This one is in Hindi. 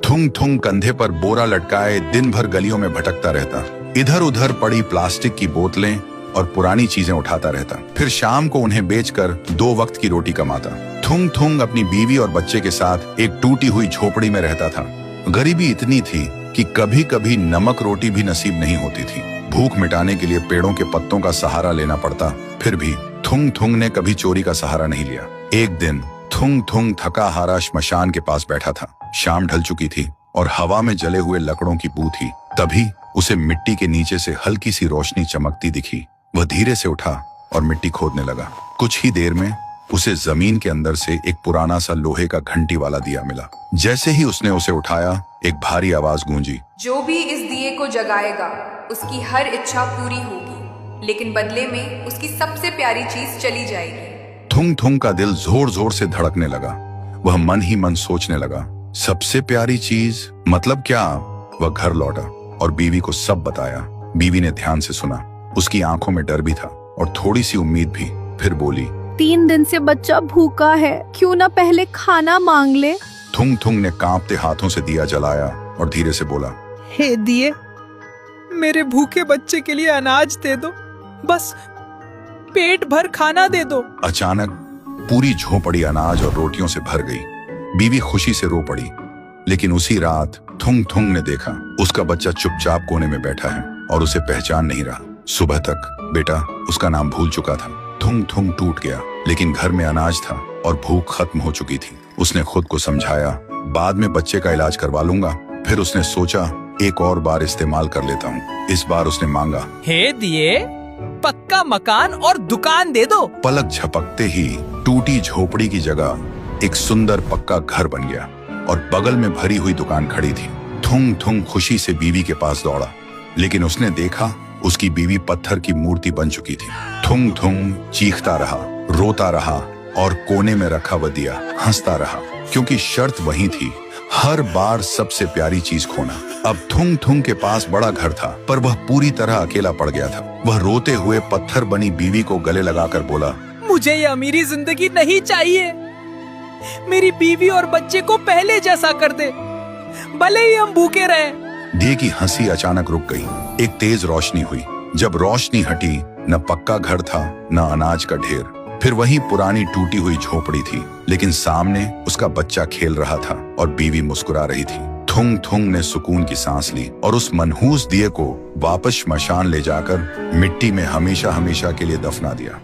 थुंग थुंग कंधे पर बोरा लटकाए दिन भर गलियों में भटकता रहता। इधर उधर पड़ी प्लास्टिक की बोतलें और पुरानी चीजें उठाता रहता। फिर शाम को उन्हें बेचकर 2 वक्त की रोटी कमाता। थुंग थुंग अपनी बीवी और बच्चे के साथ एक टूटी हुई झोपड़ी में रहता था। गरीबी इतनी थी कि कभी कभी नमक रोटी भी नसीब नहीं होती थी। भूख मिटाने के लिए पेड़ों के पत्तों का सहारा लेना पड़ता। फिर भी थुंग थुंग ने कभी चोरी का सहारा नहीं लिया। एक दिन थुंग थुंग थका हारा श्मशान के पास बैठा था। शाम ढल चुकी थी और हवा में जले हुए लकड़ों की बू थी। तभी उसे मिट्टी के नीचे से हल्की सी रोशनी चमकती दिखी। वह धीरे से उठा और मिट्टी खोदने लगा। कुछ ही देर में उसे जमीन के अंदर से एक पुराना सा लोहे का घंटी वाला दिया मिला। जैसे ही उसने उसे उठाया, एक भारी आवाज गूंजी, जो भी इस दिए को जगाएगा उसकी हर इच्छा पूरी होगी, लेकिन बदले में उसकी सबसे प्यारी चीज चली जाएगी। थुंग थुंग का दिल जोर जोर से धड़कने लगा। वह मन ही मन सोचने लगा, सबसे प्यारी चीज मतलब क्या? वह घर लौटा और बीवी को सब बताया। बीवी ने ध्यान से सुना। उसकी आंखों में डर भी था और थोड़ी सी उम्मीद भी। फिर बोली, 3 दिन से बच्चा भूखा है, क्यों ना पहले खाना मांग ले। थुंग थुंग ने कांपते हाथों से दिया जलाया और धीरे से बोला, हे दिए, मेरे भूखे बच्चे के लिए अनाज दे दो, बस पेट भर खाना दे दो। अचानक पूरी झोपड़ी अनाज और रोटियों से भर गई। बीवी खुशी से रो पड़ी। लेकिन उसी रात थुंग थुंग ने देखा उसका बच्चा चुपचाप कोने में बैठा है और उसे पहचान नहीं रहा। सुबह तक बेटा उसका नाम भूल चुका था। थुंग थुंग टूट गया, लेकिन घर में अनाज था और भूख खत्म हो चुकी थी। उसने खुद को समझाया, बाद में बच्चे का इलाज करवा लूंगा। फिर उसने सोचा, एक और बार इस्तेमाल कर लेता हूँ। इस बार उसने मांगा, हे दिए, पक्का मकान और दुकान दे दो। पलक झपकते ही टूटी झोपड़ी की जगह एक सुंदर पक्का घर बन गया और बगल में भरी हुई दुकान खड़ी थी। थुंग थुंग खुशी से बीवी के पास दौड़ा, लेकिन उसने देखा उसकी बीवी पत्थर की मूर्ति बन चुकी थी। थुंग थुंग चीखता रहा, रोता रहा और कोने में रखा वह दिया हंसता रहा, क्योंकि शर्त वही थी, हर बार सबसे प्यारी चीज खोना। अब थुंग थुंग के पास बड़ा घर था, पर वह पूरी तरह अकेला पड़ गया था। वह रोते हुए पत्थर बनी बीवी को गले लगाकर बोला, मुझे ये अमीरी जिंदगी नहीं चाहिए। मेरी बीवी और बच्चे को पहले जैसा कर दे, भले ही हम भूखे रहे। दिए की हंसी अचानक रुक गई। एक तेज रोशनी हुई। जब रोशनी हटी, न पक्का घर था न अनाज का ढेर। फिर वही पुरानी टूटी हुई झोपड़ी थी, लेकिन सामने उसका बच्चा खेल रहा था और बीवी मुस्कुरा रही थी। थुंग थुंग ने सुकून की सांस ली और उस मनहूस दिए को वापस श्मशान ले जाकर मिट्टी में हमेशा हमेशा के लिए दफना दिया।